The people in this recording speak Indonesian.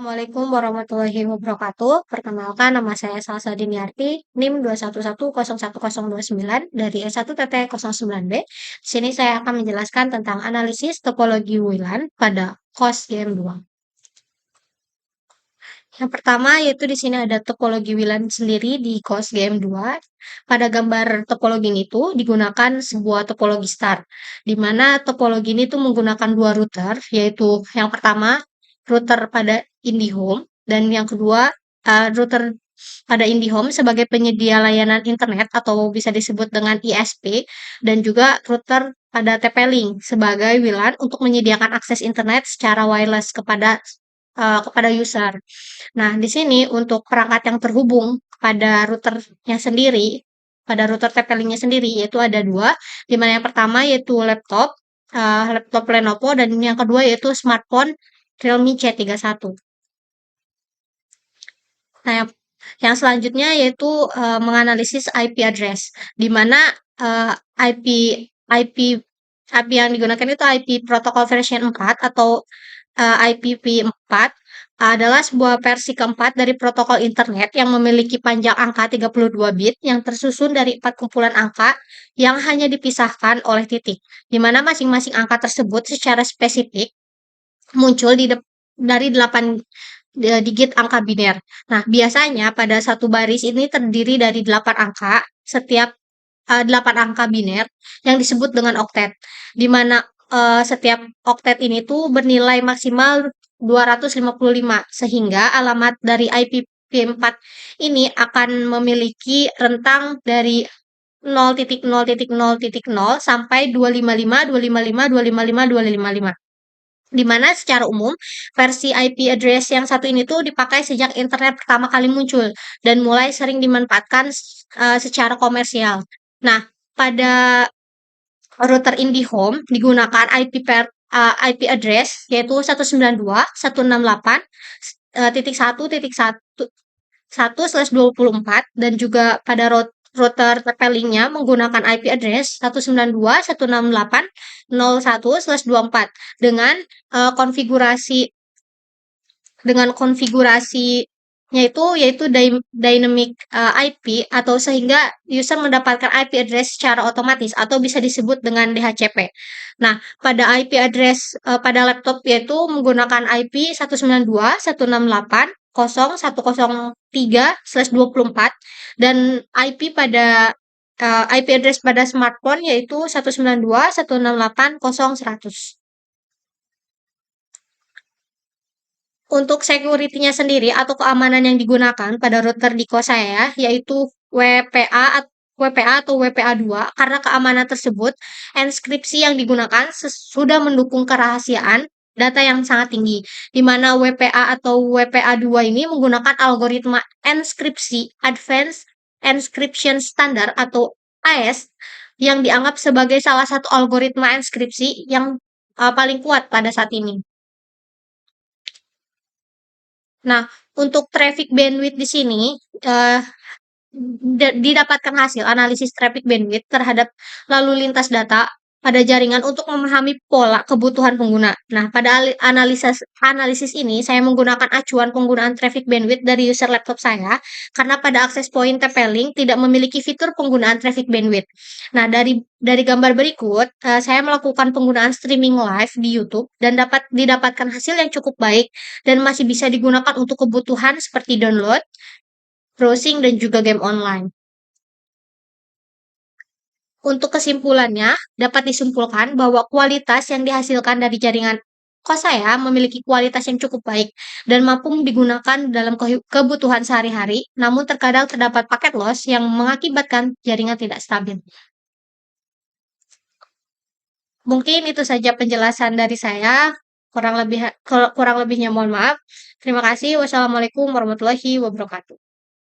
Assalamualaikum warahmatullahi wabarakatuh. Perkenalkan, nama saya Salsa Diniarti, NIM 211011029 dari S1TT09B. Di sini saya akan menjelaskan tentang analisis topologi WLAN pada COS GM2. Yang pertama yaitu di sini ada topologi WLAN sendiri di COS GM2. Pada gambar topologi ini tuh digunakan sebuah topologi star, di mana topologi ini tuh menggunakan dua router, yaitu yang pertama router pada IndiHome dan yang kedua router pada IndiHome sebagai penyedia layanan internet atau bisa disebut dengan ISP dan juga router pada TP-Link sebagai WLAN untuk menyediakan akses internet secara wireless kepada user. Nah, di sini untuk perangkat yang terhubung pada routernya sendiri, pada router TP-Link-nya sendiri, yaitu ada dua, di mana yang pertama yaitu laptop Lenovo, dan yang kedua yaitu smartphone Realme C31. Nah, yang selanjutnya yaitu menganalisis IP address, di mana eh, IP IP IP yang digunakan itu IP protokol version 4 atau IPv4 adalah sebuah versi keempat dari protokol internet yang memiliki panjang angka 32 bit yang tersusun dari 4 kumpulan angka yang hanya dipisahkan oleh titik, di mana masing-masing angka tersebut secara spesifik muncul dari 8 digit angka biner. Nah, biasanya pada satu baris ini terdiri dari 8 angka, setiap 8 angka biner yang disebut dengan oktet, di mana setiap oktet ini tuh bernilai maksimal 255, sehingga alamat dari IPv4 ini akan memiliki rentang dari 0.0.0.0 sampai 255, 255, 255, 255. Di mana secara umum versi IP address yang satu ini tuh dipakai sejak internet pertama kali muncul dan mulai sering dimanfaatkan secara komersial. Nah, pada router IndiHome digunakan IP address yaitu 192.168 titik 1.1/24 dan juga pada router TP-Link-nya menggunakan IP address 192.168.01/24 dengan konfigurasi konfigurasinya itu yaitu dynamic IP, atau sehingga user mendapatkan IP address secara otomatis atau bisa disebut dengan DHCP. Nah, pada IP address pada laptop yaitu menggunakan IP 192.168.0.103/24 dan IP address pada smartphone yaitu 192.168.0.100. Untuk security-nya sendiri atau keamanan yang digunakan pada router di kos saya yaitu WPA atau WPA2, karena keamanan tersebut enskripsi yang digunakan sudah mendukung kerahasiaan data yang sangat tinggi, di mana WPA atau WPA2 ini menggunakan algoritma enskripsi Advanced Encryption Standard atau AES yang dianggap sebagai salah satu algoritma enskripsi yang paling kuat pada saat ini. Nah, untuk traffic bandwidth di sini, eee, didapatkan hasil analisis traffic bandwidth terhadap lalu lintas data pada jaringan untuk memahami pola kebutuhan pengguna. Nah, pada analisis ini saya menggunakan acuan penggunaan traffic bandwidth dari user laptop saya, karena pada akses point TP-Link tidak memiliki fitur penggunaan traffic bandwidth. Nah, dari gambar berikut, saya melakukan penggunaan streaming live di YouTube dan didapatkan hasil yang cukup baik dan masih bisa digunakan untuk kebutuhan seperti download, browsing, dan juga game online. Untuk kesimpulannya, dapat disimpulkan bahwa kualitas yang dihasilkan dari jaringan kos saya memiliki kualitas yang cukup baik dan mampu digunakan dalam kebutuhan sehari-hari, namun terkadang terdapat paket loss yang mengakibatkan jaringan tidak stabil. Mungkin itu saja penjelasan dari saya. Kurang lebihnya mohon maaf. Terima kasih. Wassalamualaikum warahmatullahi wabarakatuh.